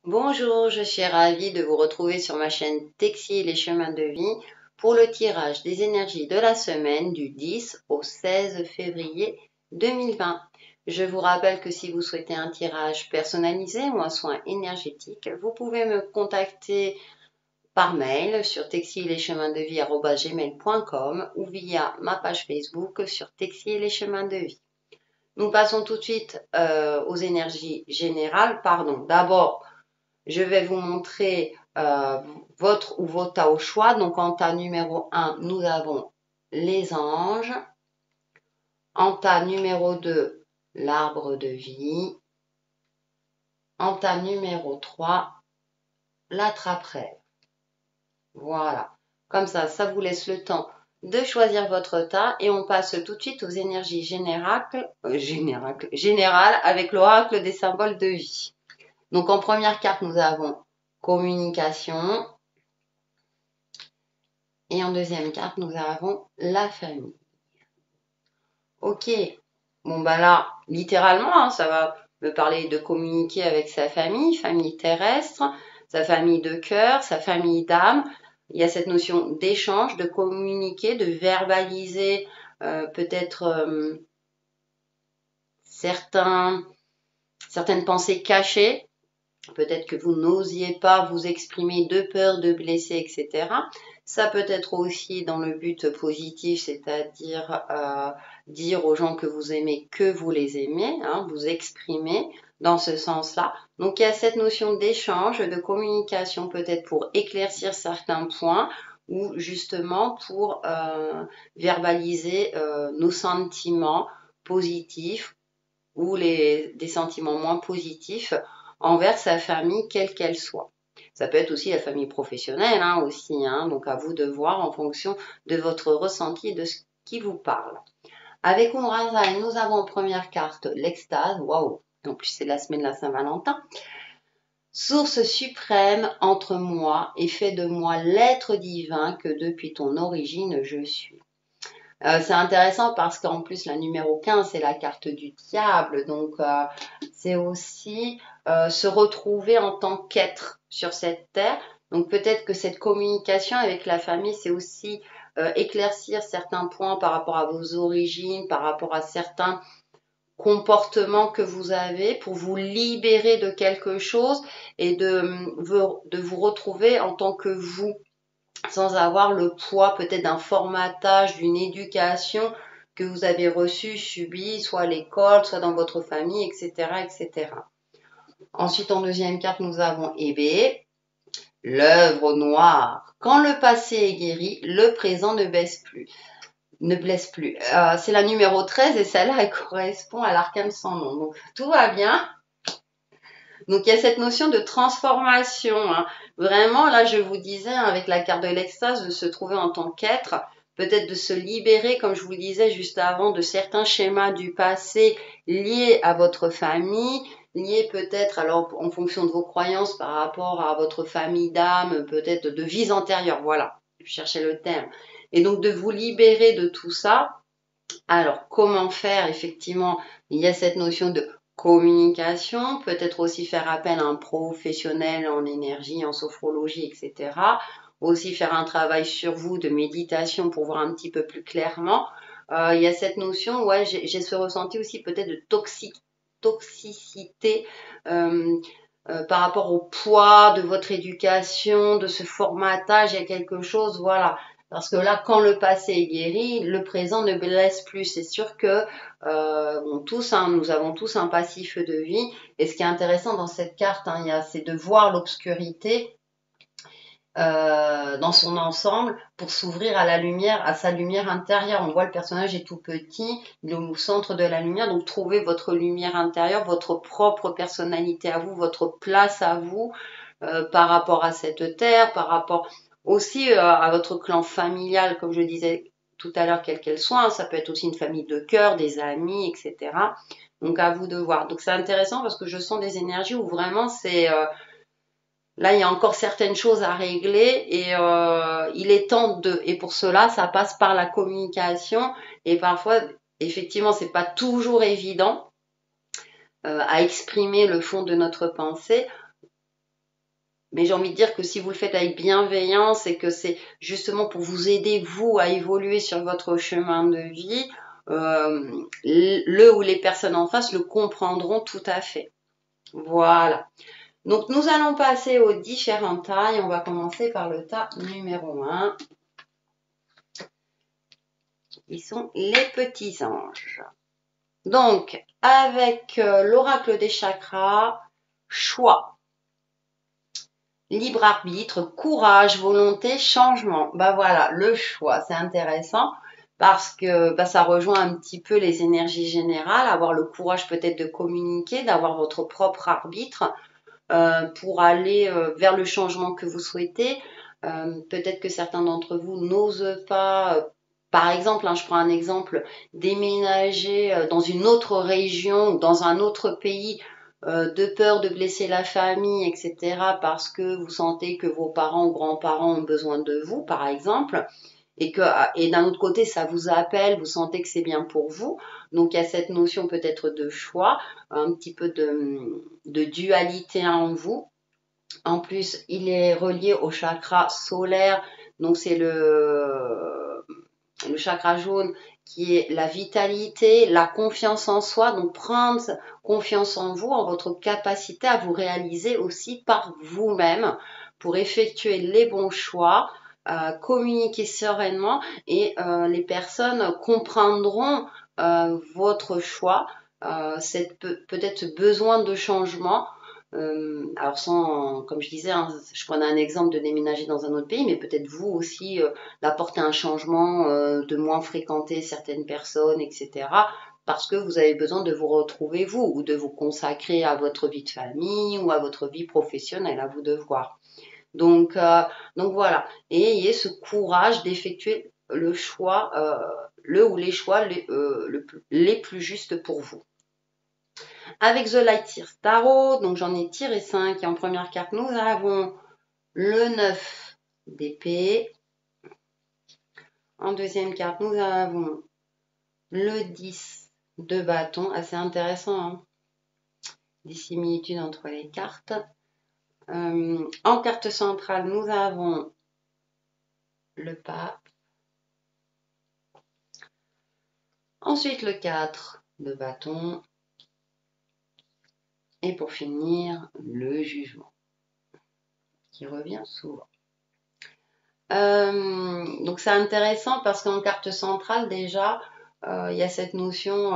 Bonjour, je suis ravie de vous retrouver sur ma chaîne Texi et les chemins de vie pour le tirage des énergies de la semaine du 10 au 16 février 2020. Je vous rappelle que si vous souhaitez un tirage personnalisé ou un soin énergétique, vous pouvez me contacter par mail sur textilecheminsdevie@gmail.com ou via ma page Facebook sur Texi et les chemins de vie. Nous passons tout de suite aux énergies générales. D'abord, je vais vous montrer votre ou vos tas au choix. Donc en tas numéro 1, nous avons les anges. En tas numéro 2, l'arbre de vie. En tas numéro 3, la trappe-rêve. Voilà. Comme ça vous laisse le temps de choisir votre tas et on passe tout de suite aux énergies générales avec l'oracle des symboles de vie. Donc en première carte, nous avons communication. Et en deuxième carte, nous avons la famille. Ok, bon bah là, littéralement, ça va me parler de communiquer avec sa famille terrestre, sa famille de cœur, sa famille d'âme. Il y a cette notion d'échange, de communiquer, de verbaliser peut-être certaines pensées cachées. Peut-être que vous n'osiez pas vous exprimer de peur de blesser, etc. Ça peut être aussi dans le but positif, c'est-à-dire dire aux gens que vous aimez que vous les aimez, hein, vous exprimer dans ce sens-là. Donc il y a cette notion d'échange, de communication peut-être pour éclaircir certains points ou justement pour verbaliser nos sentiments positifs ou des sentiments moins positifs envers sa famille, quelle qu'elle soit. Ça peut être aussi la famille professionnelle, donc à vous de voir en fonction de votre ressenti et de ce qui vous parle. Avec Umbrazaï, nous avons en première carte l'extase, waouh, en plus c'est la semaine de la Saint-Valentin. Source suprême entre moi et fais de moi l'être divin que depuis ton origine je suis. C'est intéressant parce qu'en plus la numéro 15 c'est la carte du diable, donc c'est aussi se retrouver en tant qu'être sur cette terre. Donc peut-être que cette communication avec la famille c'est aussi éclaircir certains points par rapport à vos origines, par rapport à certains comportements que vous avez pour vous libérer de quelque chose et de vous retrouver en tant que vous, sans avoir le poids peut-être d'un formatage, d'une éducation que vous avez reçue, subie, soit à l'école, soit dans votre famille, etc., etc. Ensuite, en deuxième carte, nous avons Hébé, l'œuvre noire. Quand le passé est guéri, le présent ne blesse plus. C'est la numéro 13 et celle-là, elle correspond à l'arcane sans nom. Donc, tout va bien. Donc il y a cette notion de transformation. Vraiment, là, je vous disais, avec la carte de l'extase, de se trouver en tant qu'être, peut-être de se libérer, comme je vous le disais juste avant, de certains schémas du passé liés à votre famille, liés peut-être alors en fonction de vos croyances par rapport à votre famille d'âme, peut-être de vies antérieures. Voilà, je cherchais le terme. Et donc de vous libérer de tout ça. Alors, comment faire? Effectivement, il y a cette notion de communication, peut-être aussi faire appel à un professionnel en énergie, en sophrologie, etc. Aussi faire un travail sur vous de méditation pour voir un petit peu plus clairement. Il y a cette notion, ouais, j'ai ce ressenti aussi peut-être de toxicité par rapport au poids de votre éducation, de ce formatage, il y a quelque chose, voilà. Parce que là, quand le passé est guéri, le présent ne blesse plus. C'est sûr que nous avons tous un passif de vie. Et ce qui est intéressant dans cette carte, c'est de voir l'obscurité dans son ensemble pour s'ouvrir à la lumière, à sa lumière intérieure. On voit le personnage est tout petit, il est au centre de la lumière. Donc trouvez votre lumière intérieure, votre propre personnalité à vous, votre place à vous par rapport à cette terre, par rapport aussi à votre clan familial, comme je disais tout à l'heure, quelle qu'elle soit. Ça peut être aussi une famille de cœur, des amis, etc. Donc à vous de voir. Donc c'est intéressant parce que je sens des énergies où vraiment c'est là il y a encore certaines choses à régler et il est temps de. Et pour cela, ça passe par la communication et parfois effectivement c'est pas toujours évident à exprimer le fond de notre pensée. Mais j'ai envie de dire que si vous le faites avec bienveillance et que c'est justement pour vous aider, vous, à évoluer sur votre chemin de vie, le ou les personnes en face le comprendront tout à fait. Voilà. Donc, nous allons passer aux différentes tailles. On va commencer par le tas numéro 1. Ils sont les petits anges. Donc, avec l'oracle des chakras, choix, libre arbitre, courage, volonté, changement. Bah voilà, le choix, c'est intéressant parce que ça rejoint un petit peu les énergies générales, avoir le courage peut-être de communiquer, d'avoir votre propre arbitre pour aller vers le changement que vous souhaitez. Peut-être que certains d'entre vous n'osent pas, par exemple, je prends un exemple, déménager dans une autre région ou dans un autre pays de peur de blesser la famille, etc., parce que vous sentez que vos parents ou grands-parents ont besoin de vous, par exemple, et d'un autre côté, ça vous appelle, vous sentez que c'est bien pour vous. Donc, il y a cette notion peut-être de choix, un petit peu de dualité en vous. En plus, il est relié au chakra solaire, donc c'est le chakra jaune qui est la vitalité, la confiance en soi, donc prendre confiance en vous, en votre capacité à vous réaliser aussi par vous-même pour effectuer les bons choix, communiquer sereinement et les personnes comprendront votre choix, peut-être besoin de changement. Alors comme je disais, je prenais un exemple de déménager dans un autre pays, mais peut-être vous aussi d'apporter un changement, de moins fréquenter certaines personnes, etc. Parce que vous avez besoin de vous retrouver vous ou de vous consacrer à votre vie de famille ou à votre vie professionnelle, à vous de voir. Donc voilà, et ayez ce courage d'effectuer le choix, le ou les choix les plus justes pour vous. Avec The Light Tears Tarot, donc j'en ai tiré 5 et en première carte nous avons le 9 d'épée. En deuxième carte nous avons le 10 de bâton, assez intéressant, hein, des similitudes entre les cartes. En carte centrale nous avons le pape. Ensuite le 4 de bâton. Et pour finir, le jugement, qui revient souvent. Donc c'est intéressant parce qu'en carte centrale, déjà, il y a cette notion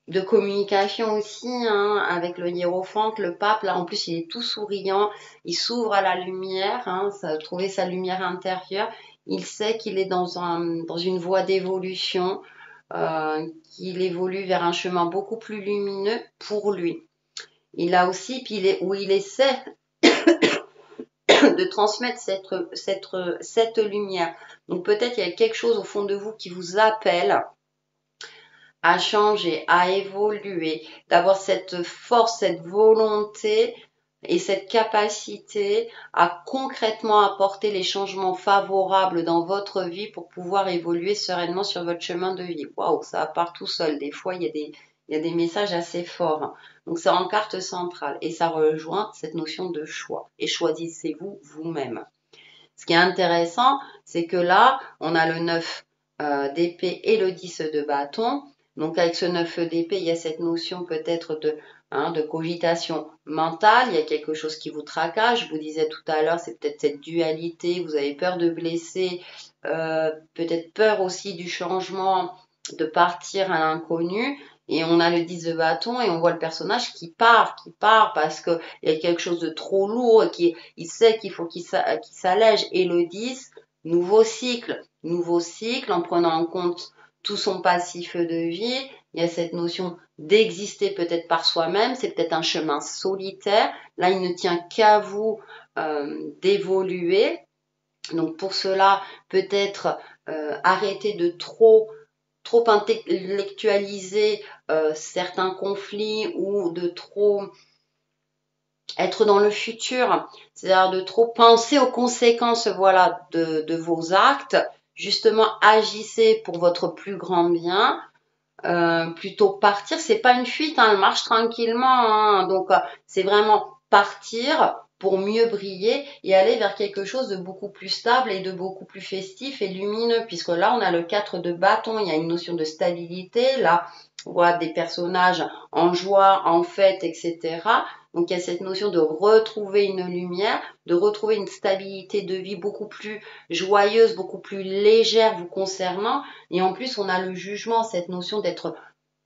de communication aussi, hein, avec le hiérophant, le pape. Là, en plus, il est tout souriant, il s'ouvre à la lumière, hein, trouver sa lumière intérieure. Il sait qu'il est dans une voie d'évolution, qu'il évolue vers un chemin beaucoup plus lumineux pour lui. Il a aussi, puis il essaie de transmettre cette lumière. Donc peut-être il y a quelque chose au fond de vous qui vous appelle à changer, à évoluer, d'avoir cette force, cette volonté et cette capacité à concrètement apporter les changements favorables dans votre vie pour pouvoir évoluer sereinement sur votre chemin de vie. Waouh, ça part tout seul. Des fois, il y a des messages assez forts. Donc, c'est en carte centrale et ça rejoint cette notion de choix. Et choisissez-vous vous-même. Ce qui est intéressant, c'est que là, on a le 9 d'épée et le 10 de bâton. Donc, avec ce 9 d'épée, il y a cette notion peut-être de cogitation mentale. Il y a quelque chose qui vous tracasse. Je vous disais tout à l'heure, c'est peut-être cette dualité. Vous avez peur de blesser, peut-être peur aussi du changement, de partir à l'inconnu. Et on a le 10 de bâton et on voit le personnage qui part parce qu'il y a quelque chose de trop lourd et il sait qu'il faut qu'il s'allège. Et le 10, nouveau cycle en prenant en compte tout son passif de vie. Il y a cette notion d'exister peut-être par soi-même, c'est peut-être un chemin solitaire. Là, il ne tient qu'à vous d'évoluer. Donc pour cela, peut-être arrêter de trop intellectualiser certains conflits ou de trop être dans le futur, c'est-à-dire de trop penser aux conséquences, voilà, de vos actes. Justement, agissez pour votre plus grand bien. Plutôt partir, c'est pas une fuite, hein, elle marche tranquillement, hein, donc c'est vraiment partir pour mieux briller et aller vers quelque chose de beaucoup plus stable et de beaucoup plus festif et lumineux, puisque là on a le 4 de bâton, il y a une notion de stabilité, là on voit des personnages en joie, en fête, etc. Donc il y a cette notion de retrouver une lumière, de retrouver une stabilité de vie beaucoup plus joyeuse, beaucoup plus légère vous concernant, et en plus on a le jugement, cette notion d'être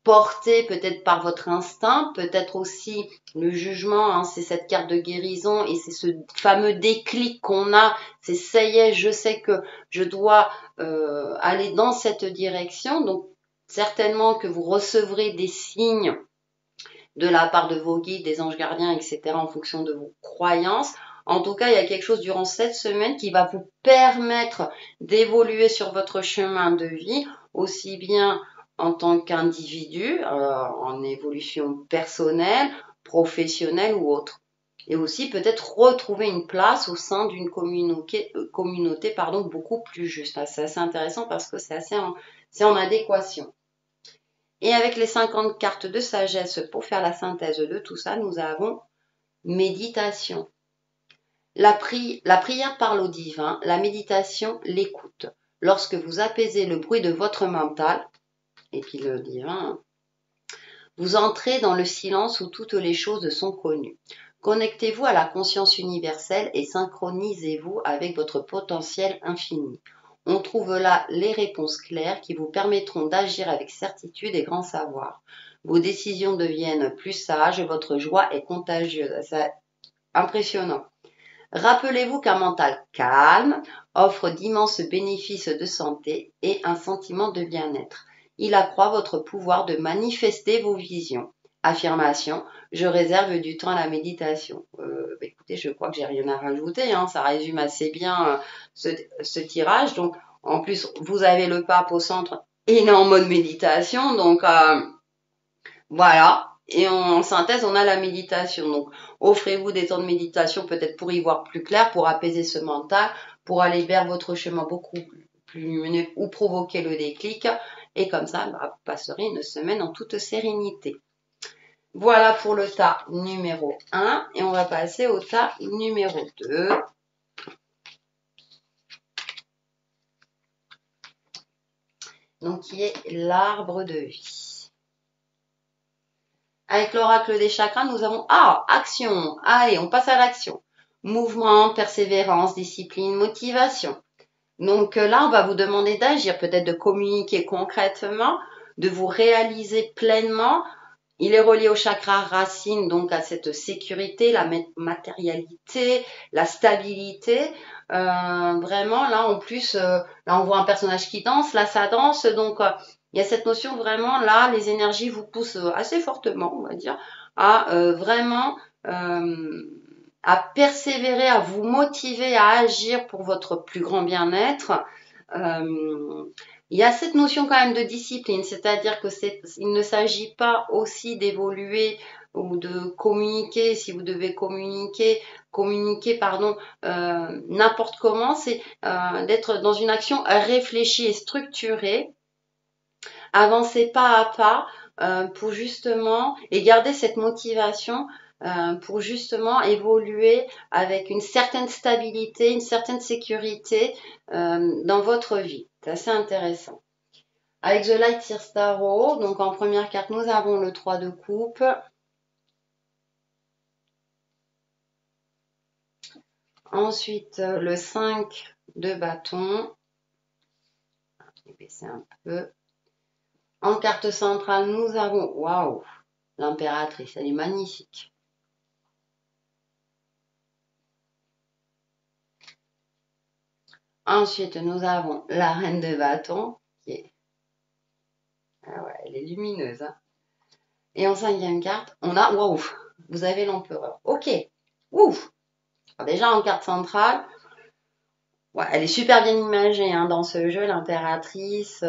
porté peut-être par votre instinct, peut-être aussi le jugement, hein, c'est cette carte de guérison et c'est ce fameux déclic qu'on a, c'est ça y est, je sais que je dois aller dans cette direction, donc certainement que vous recevrez des signes de la part de vos guides, des anges gardiens, etc. en fonction de vos croyances. En tout cas, il y a quelque chose durant cette semaine qui va vous permettre d'évoluer sur votre chemin de vie, aussi bien en tant qu'individu, en évolution personnelle, professionnelle ou autre. Et aussi peut-être retrouver une place au sein d'une communauté beaucoup plus juste. C'est assez intéressant parce que c'est en adéquation. Et avec les 50 cartes de sagesse pour faire la synthèse de tout ça, nous avons méditation. La prière parle au divin, la méditation l'écoute. Lorsque vous apaisez le bruit de votre mental, et puis le divin, vous entrez dans le silence où toutes les choses sont connues. Connectez-vous à la conscience universelle et synchronisez-vous avec votre potentiel infini. On trouve là les réponses claires qui vous permettront d'agir avec certitude et grand savoir. Vos décisions deviennent plus sages, votre joie est contagieuse. C'est impressionnant. Rappelez-vous qu'un mental calme offre d'immenses bénéfices de santé et un sentiment de bien-être. Il accroît votre pouvoir de manifester vos visions. Affirmation, je réserve du temps à la méditation. Écoutez, je crois que j'ai rien à rajouter, hein, ça résume assez bien ce tirage. Donc, en plus, vous avez le pape au centre et il est en mode méditation, donc voilà. Et en synthèse, on a la méditation. Donc, offrez-vous des temps de méditation peut-être pour y voir plus clair, pour apaiser ce mental, pour aller vers votre chemin beaucoup plus lumineux ou provoquer le déclic. Et comme ça, vous passerez une semaine en toute sérénité. Voilà pour le tas numéro 1. Et on va passer au tas numéro 2. Donc, qui est l'arbre de vie. Avec l'oracle des chakras, nous avons action. Allez, on passe à l'action. Mouvement, persévérance, discipline, motivation. Donc là, on va vous demander d'agir, peut-être de communiquer concrètement, de vous réaliser pleinement. Il est relié au chakra racine, donc à cette sécurité, la matérialité, la stabilité. Vraiment, là, en plus, là, on voit un personnage qui danse, là, ça danse. Donc, il y a cette notion vraiment, là, les énergies vous poussent assez fortement, on va dire, à vraiment à persévérer, à vous motiver à agir pour votre plus grand bien-être. Il y a cette notion quand même de discipline, c'est-à-dire que il ne s'agit pas aussi d'évoluer ou de communiquer, si vous devez communiquer, n'importe comment, c'est d'être dans une action réfléchie et structurée, avancer pas à pas pour justement, et garder cette motivation pour justement évoluer avec une certaine stabilité, une certaine sécurité dans votre vie. C'est assez intéressant. Avec The Light Seer Tarot, donc en première carte, nous avons le 3 de coupe. Ensuite, le 5 de bâton. Je vais baisser un peu. En carte centrale, nous avons, waouh, l'impératrice, elle est magnifique. Ensuite, nous avons la reine de bâton, qui est, ah ouais, elle est lumineuse. Hein. Et en cinquième carte, on a, waouh, vous avez l'empereur. Ok, ouf. Alors déjà en carte centrale, ouais, elle est super bien imagée hein, dans ce jeu, l'impératrice,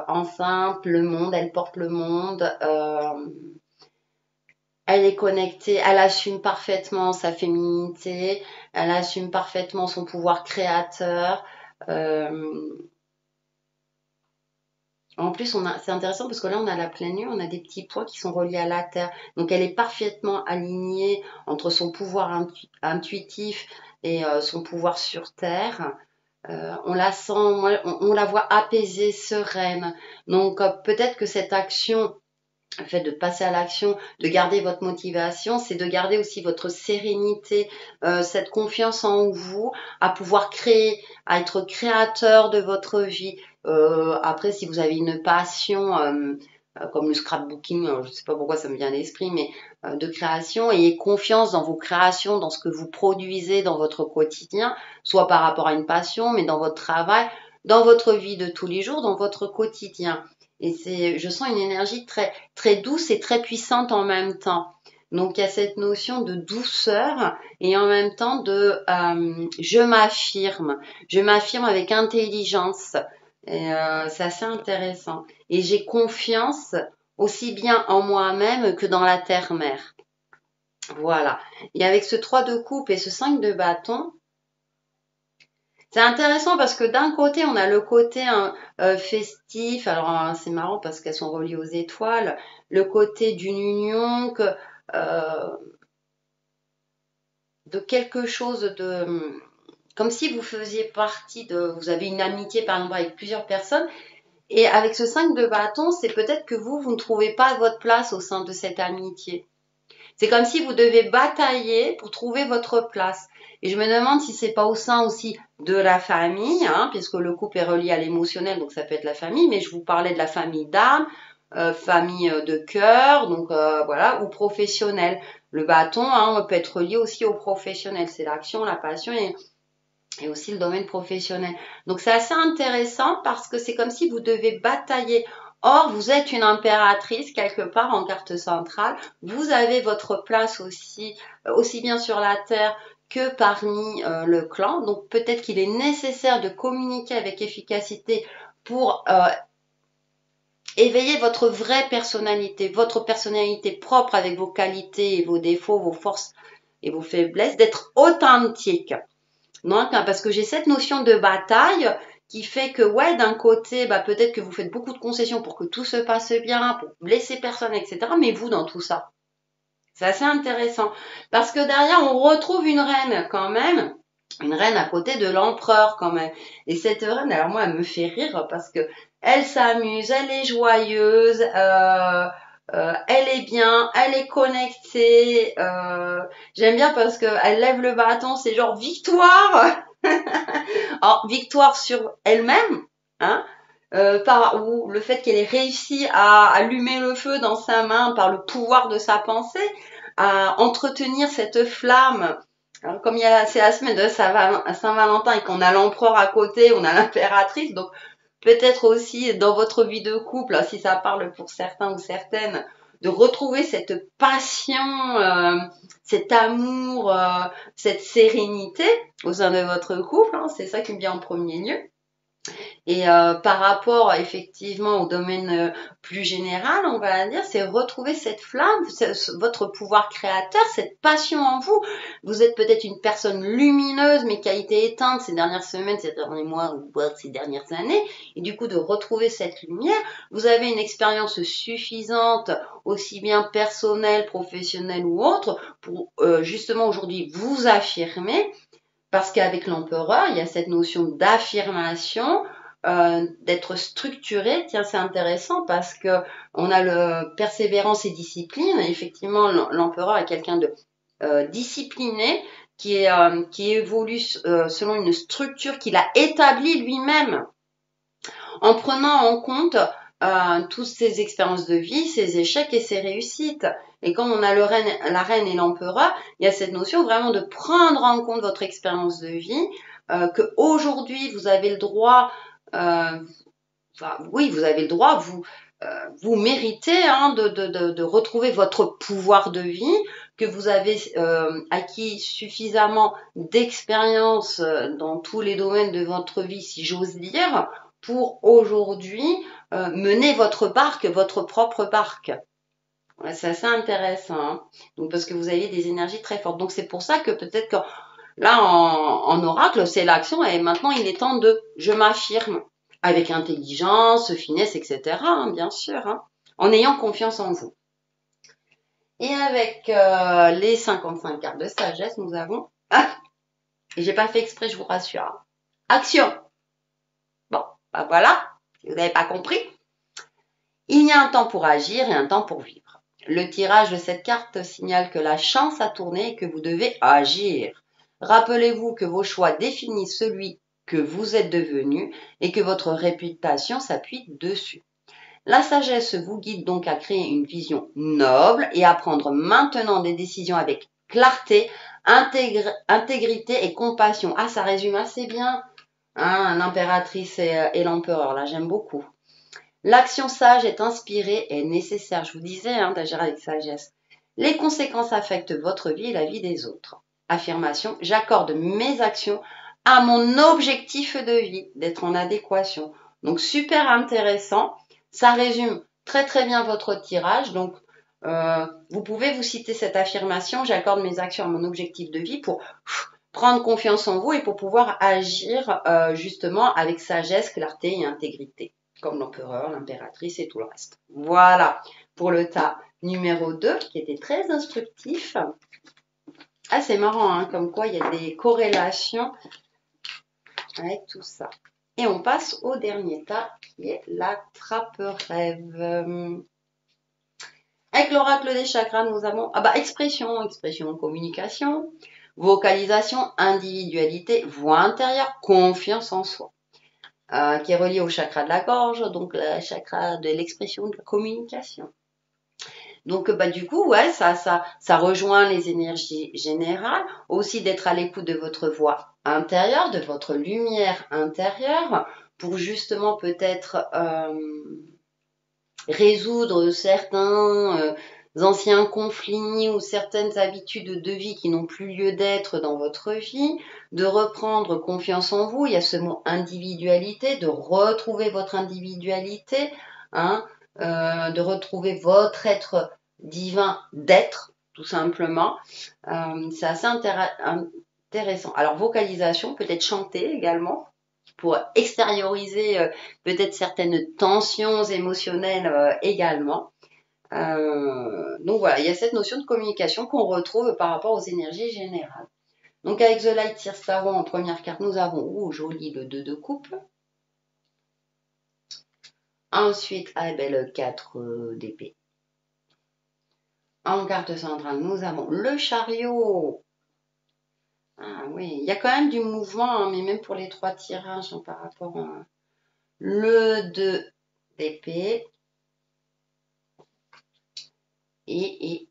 enceinte, le monde, elle porte le monde. Elle est connectée, elle assume parfaitement sa féminité, elle assume parfaitement son pouvoir créateur. En plus, c'est intéressant parce que là, on a la pleine lune, on a des petits points qui sont reliés à la Terre. Donc, elle est parfaitement alignée entre son pouvoir intuitif et son pouvoir sur Terre. On la sent, on la voit apaisée, sereine. Donc, peut-être que cette action, le fait de passer à l'action, de garder votre motivation, c'est de garder aussi votre sérénité, cette confiance en vous, à pouvoir créer, à être créateur de votre vie. Après, si vous avez une passion, comme le scrapbooking, je ne sais pas pourquoi ça me vient à l'esprit, mais de création, ayez confiance dans vos créations, dans ce que vous produisez dans votre quotidien, soit par rapport à une passion, mais dans votre travail, dans votre vie de tous les jours, dans votre quotidien. Et je sens une énergie très, très douce et très puissante en même temps. Donc il y a cette notion de douceur et en même temps de je m'affirme avec intelligence. Et c'est assez intéressant. Et j'ai confiance aussi bien en moi-même que dans la terre-mère. Voilà. Et avec ce 3 de coupe et ce 5 de bâton, c'est intéressant parce que d'un côté, on a le côté festif. Alors, c'est marrant parce qu'elles sont reliées aux étoiles. Le côté d'une union, euh, de quelque chose de... Comme si vous faisiez partie de... Vous avez une amitié, par exemple, avec plusieurs personnes. Et avec ce 5 de bâton, c'est peut-être que vous ne trouvez pas votre place au sein de cette amitié. C'est comme si vous devez batailler pour trouver votre place. Et je me demande si c'est pas au sein aussi de la famille, hein, puisque le couple est relié à l'émotionnel, donc ça peut être la famille, mais je vous parlais de la famille d'âme, famille de cœur, donc voilà, ou professionnel. Le bâton, hein, peut être relié aussi au professionnel. C'est l'action, la passion et aussi le domaine professionnel. Donc c'est assez intéressant parce que c'est comme si vous devez batailler. Or, vous êtes une impératrice quelque part en carte centrale. Vous avez votre place aussi bien sur la Terre que parmi le clan. Donc peut-être qu'il est nécessaire de communiquer avec efficacité pour éveiller votre vraie personnalité, votre personnalité propre avec vos qualités et vos défauts, vos forces et vos faiblesses, d'être authentique. Non, parce que j'ai cette notion de bataille qui fait que, ouais, d'un côté, bah, peut-être que vous faites beaucoup de concessions pour que tout se passe bien, pour blesser personne, etc. Mais vous, dans tout ça, c'est assez intéressant. Parce que derrière, on retrouve une reine quand même, une reine à côté de l'empereur quand même. Et cette reine, alors moi, elle me fait rire parce que elle s'amuse, elle est joyeuse, elle est bien, elle est connectée. J'aime bien parce que elle lève le bâton, c'est genre victoire. Alors victoire sur elle-même, hein, ou le fait qu'elle ait réussi à allumer le feu dans sa main par le pouvoir de sa pensée, à entretenir cette flamme. Alors, comme c'est la semaine de Saint-Valentin et qu'on a l'empereur à côté, on a l'impératrice, donc peut-être aussi dans votre vie de couple, si ça parle pour certains ou certaines, de retrouver cette passion, cet amour, cette sérénité au sein de votre couple, hein, c'est ça qui me vient en premier lieu. Et par rapport effectivement au domaine plus général, on va dire, c'est retrouver cette flamme, votre pouvoir créateur, cette passion en vous. Vous êtes peut-être une personne lumineuse, mais qui a été éteinte ces dernières semaines, ces derniers mois ou ces dernières années. Et du coup, de retrouver cette lumière, vous avez une expérience suffisante, aussi bien personnelle, professionnelle ou autre, pour justement aujourd'hui vous affirmer. Parce qu'avec l'empereur, il y a cette notion d'affirmation, d'être structuré. Tiens, c'est intéressant parce que on a le persévérance et discipline. Et effectivement, l'empereur est quelqu'un de discipliné qui évolue selon une structure qu'il a établie lui-même en prenant en compte toutes ses expériences de vie, ses échecs et ses réussites. Et quand on a la reine et l'empereur, il y a cette notion vraiment de prendre en compte votre expérience de vie, que aujourd'hui vous avez le droit, oui, vous avez le droit, vous méritez hein, de retrouver votre pouvoir de vie, que vous avez acquis suffisamment d'expérience dans tous les domaines de votre vie, si j'ose dire, pour aujourd'hui mener votre barque, votre propre barque. Ouais, c'est assez intéressant, hein. Donc, parce que vous avez des énergies très fortes. Donc c'est pour ça que peut-être que là en oracle, c'est l'action et maintenant il est temps de je m'affirme. avec intelligence, finesse, etc., hein, bien sûr, hein, en ayant confiance en vous. Et avec les 55 cartes de sagesse, nous avons... Ah, et j'ai pas fait exprès, je vous rassure. Hein. Action. Bon, bah voilà, si vous n'avez pas compris. Il y a un temps pour agir et un temps pour vivre. Le tirage de cette carte signale que la chance a tourné et que vous devez agir. Rappelez-vous que vos choix définissent celui que vous êtes devenu et que votre réputation s'appuie dessus. La sagesse vous guide donc à créer une vision noble et à prendre maintenant des décisions avec clarté, intégrité et compassion. Ah, ça résume assez bien, hein, l'impératrice et l'empereur, là j'aime beaucoup. L'action sage est inspirée et nécessaire, je vous disais, hein, d'agir avec sagesse. Les conséquences affectent votre vie et la vie des autres. Affirmation, j'accorde mes actions à mon objectif de vie, d'être en adéquation. Donc super intéressant, ça résume très très bien votre tirage. Donc vous pouvez vous citer cette affirmation, j'accorde mes actions à mon objectif de vie pour prendre confiance en vous et pour pouvoir agir justement avec sagesse, clarté et intégrité, comme l'empereur, l'impératrice et tout le reste. Voilà pour le tas numéro 2 qui était très instructif. Ah, c'est marrant, hein, comme quoi il y a des corrélations avec tout ça. Et on passe au dernier tas qui est la trappe-rêve. Avec l'oracle des chakras, nous avons expression, communication, vocalisation, individualité, voix intérieure, confiance en soi, qui est relié au chakra de la gorge, donc le chakra de l'expression, de la communication. Donc du coup, ouais, ça rejoint les énergies générales, aussi d'être à l'écoute de votre voix intérieure, de votre lumière intérieure, pour justement peut-être résoudre certains anciens conflits ou certaines habitudes de vie qui n'ont plus lieu d'être dans votre vie, de reprendre confiance en vous, il y a ce mot individualité, de retrouver votre individualité, hein, de retrouver votre être divin d'être, tout simplement. C'est assez intéressant. Alors, vocalisation, peut-être chanter également, pour extérioriser peut-être certaines tensions émotionnelles également. Donc voilà, il y a cette notion de communication qu'on retrouve par rapport aux énergies générales. Donc avec The Light Seer Tarot en première carte, nous avons, joli, le 2 de coupe. Ensuite, le 4 d'épée. En carte centrale, nous avons le chariot. Ah oui, il y a quand même du mouvement, hein, mais même pour les 3 tirages hein, par rapport à le 2 d'épée. Et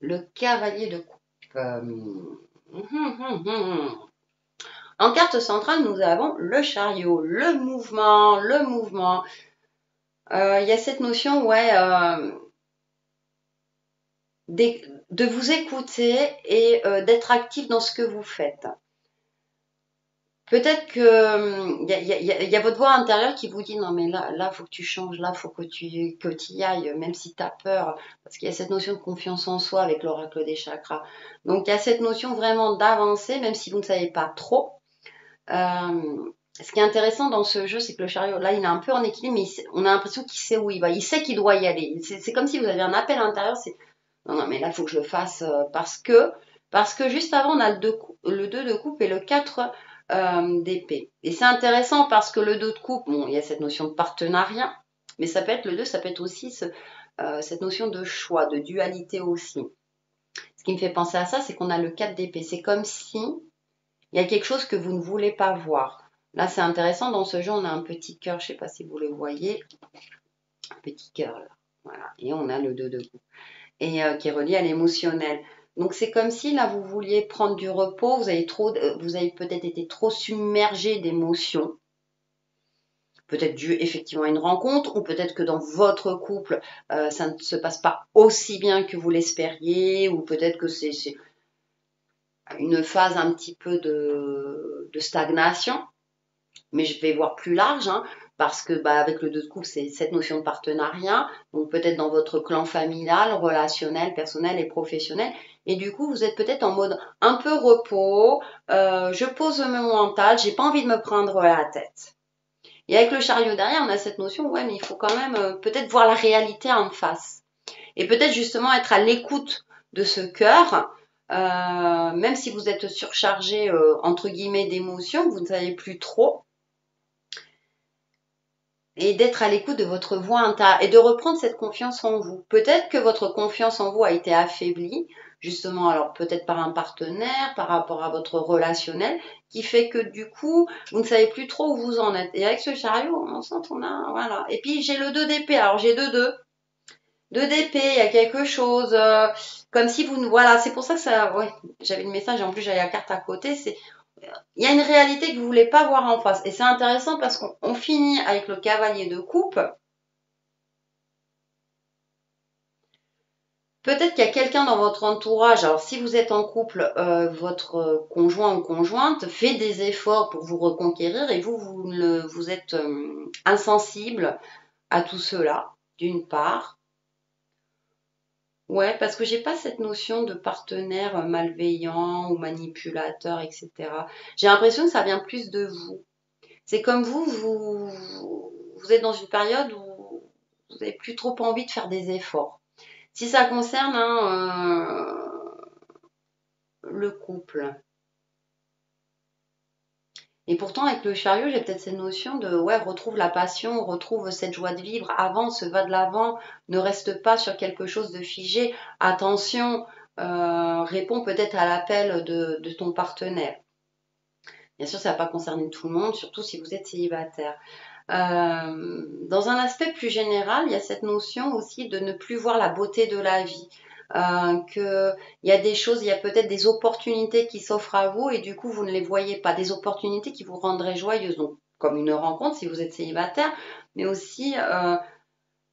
le cavalier de coupe. En carte centrale, nous avons le chariot, le mouvement. Il y a cette notion, ouais, de vous écouter et d'être actif dans ce que vous faites. Peut-être que il y a votre voix intérieure qui vous dit non mais là faut que tu changes, là faut que tu y ailles, même si tu as peur, parce qu'il y a cette notion de confiance en soi avec l'oracle des chakras. Donc il y a cette notion vraiment d'avancer, même si vous ne savez pas trop. Ce qui est intéressant dans ce jeu, c'est que le chariot, là, il est un peu en équilibre, mais on a l'impression qu'il sait où il va. Il sait qu'il doit y aller. C'est comme si vous aviez un appel intérieur. C'est non, mais là, il faut que je le fasse parce que juste avant, on a le 2 de coupe et le 4 d'épée. Et c'est intéressant parce que le 2 de coupe, bon, il y a cette notion de partenariat, mais ça peut être le 2, ça peut être aussi cette notion de choix, de dualité aussi. Ce qui me fait penser à ça, c'est qu'on a le 4 d'épée. C'est comme si il y a quelque chose que vous ne voulez pas voir. Là, c'est intéressant. Dans ce jeu, on a un petit cœur. Je ne sais pas si vous le voyez. Un petit cœur, là. Voilà. Et on a le 2 de coupe. Et qui est relié à l'émotionnel. Donc, c'est comme si, là, vous vouliez prendre du repos. Vous avez peut-être été trop submergé d'émotions. Peut-être dû effectivement à une rencontre. Ou peut-être que dans votre couple, ça ne se passe pas aussi bien que vous l'espériez. Ou peut-être que c'est une phase un petit peu de stagnation. Mais je vais voir plus large, hein, parce que avec le 2 de coupe, c'est cette notion de partenariat, donc peut-être dans votre clan familial, relationnel, personnel et professionnel, et du coup, vous êtes peut-être en mode un peu repos, je pose mon mental, j'ai pas envie de me prendre la tête. Et avec le chariot derrière, on a cette notion, ouais, mais il faut quand même peut-être voir la réalité en face. Et peut-être justement être à l'écoute de ce cœur, même si vous êtes surchargé, entre guillemets, d'émotions, vous ne savez plus trop, et d'être à l'écoute de votre voix intérieure et de reprendre cette confiance en vous. Peut-être que votre confiance en vous a été affaiblie, justement, alors peut-être par un partenaire, par rapport à votre relationnel, qui fait que du coup, vous ne savez plus trop où vous en êtes. Et avec ce chariot, on sent on a, voilà. Et puis j'ai le 2 d'épée, alors j'ai 2 d'épée, il y a quelque chose, comme si vous, voilà, c'est pour ça que ça, ouais, j'avais le message, et en plus j'avais la carte à côté, c'est, il y a une réalité que vous voulez pas voir en face. Et c'est intéressant parce qu'on finit avec le cavalier de coupe. Peut-être qu'il y a quelqu'un dans votre entourage, alors si vous êtes en couple, votre conjoint ou conjointe fait des efforts pour vous reconquérir et vous êtes insensible à tout cela, d'une part. Ouais, parce que j'ai pas cette notion de partenaire malveillant ou manipulateur, etc. J'ai l'impression que ça vient plus de vous. C'est comme vous êtes dans une période où vous n'avez plus trop envie de faire des efforts. Si ça concerne le couple. Et pourtant, avec le chariot, j'ai peut-être cette notion de, ouais, retrouve la passion, retrouve cette joie de vivre, avance, va de l'avant, ne reste pas sur quelque chose de figé. Attention, réponds peut-être à l'appel de ton partenaire. Bien sûr, ça ne va pas concerner tout le monde, surtout si vous êtes célibataire. Dans un aspect plus général, il y a cette notion aussi de ne plus voir la beauté de la vie. Que il y a des choses, il y a peut-être des opportunités qui s'offrent à vous et du coup vous ne les voyez pas, des opportunités qui vous rendraient joyeuse, donc comme une rencontre si vous êtes célibataire, mais aussi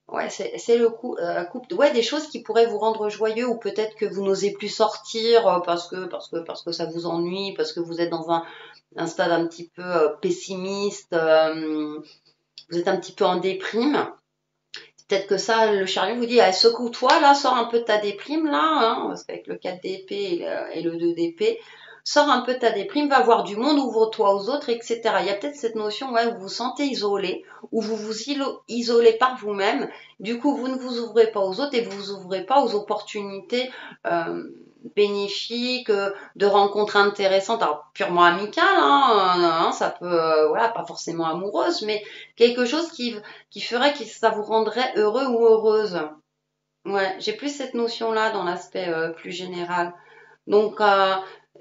ouais c'est le couple, ouais des choses qui pourraient vous rendre joyeux ou peut-être que vous n'osez plus sortir parce que ça vous ennuie, parce que vous êtes dans un stade un petit peu pessimiste, vous êtes un petit peu en déprime. Peut-être que ça, le chariot vous dit, ah, secoue-toi, là, sors un peu de ta déprime, là, hein, parce qu'avec le 4 d'épée et le 2 d'épée, sors un peu de ta déprime, va voir du monde, ouvre-toi aux autres, etc. Il y a peut-être cette notion, ouais, où vous vous sentez isolé, où vous vous isolez par vous-même, du coup, vous ne vous ouvrez pas aux autres et vous vous ouvrez pas aux opportunités bénéfiques, de rencontres intéressantes, alors purement amicales, hein, ça peut, voilà, pas forcément amoureuse, mais quelque chose qui ferait que ça vous rendrait heureux ou heureuse. Ouais, j'ai plus cette notion-là dans l'aspect plus général. Donc,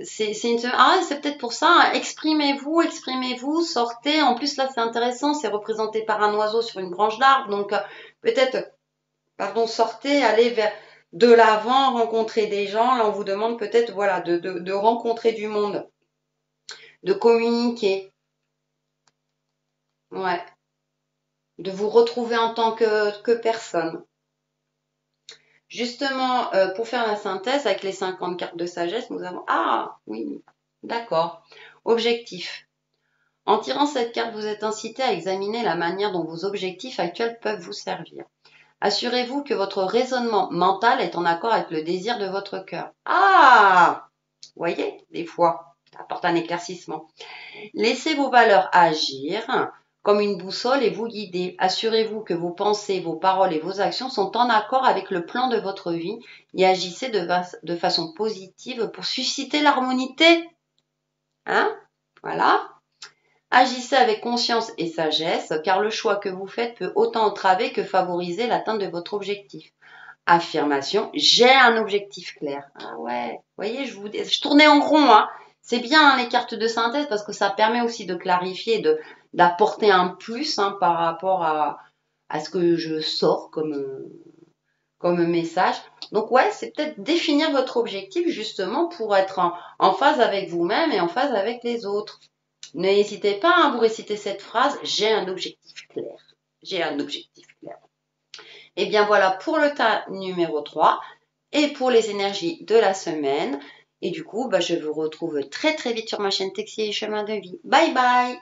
c'est peut-être pour ça, hein. Exprimez-vous, exprimez-vous, sortez. En plus, là, c'est intéressant, c'est représenté par un oiseau sur une branche d'arbre. Donc, peut-être, pardon, sortez, allez vers de l'avant, rencontrer des gens. Là, on vous demande peut-être, voilà, de rencontrer du monde, de communiquer. Ouais, de vous retrouver en tant que personne. Justement, pour faire la synthèse avec les 50 cartes de sagesse, nous avons... Ah, oui, d'accord. Objectif. En tirant cette carte, vous êtes incité à examiner la manière dont vos objectifs actuels peuvent vous servir. Assurez-vous que votre raisonnement mental est en accord avec le désir de votre cœur. Ah, vous voyez, des fois, ça apporte un éclaircissement. Laissez vos valeurs agir comme une boussole et vous guider. Assurez-vous que vos pensées, vos paroles et vos actions sont en accord avec le plan de votre vie et agissez de façon positive pour susciter l'harmonité. Hein? Voilà. Agissez avec conscience et sagesse car le choix que vous faites peut autant entraver que favoriser l'atteinte de votre objectif. Affirmation, j'ai un objectif clair. Ah ouais, vous voyez, je tournais en rond, hein. C'est bien hein, les cartes de synthèse parce que ça permet aussi de clarifier, d'apporter un plus hein, par rapport à ce que je sors comme message. Donc ouais, c'est peut-être définir votre objectif justement pour être en phase avec vous-même et en phase avec les autres. N'hésitez pas à vous réciter cette phrase, j'ai un objectif clair. J'ai un objectif clair. Et bien voilà pour le tas numéro 3 et pour les énergies de la semaine. Et du coup, je vous retrouve très très vite sur ma chaîne Textile et Chemin de Vie. Bye bye!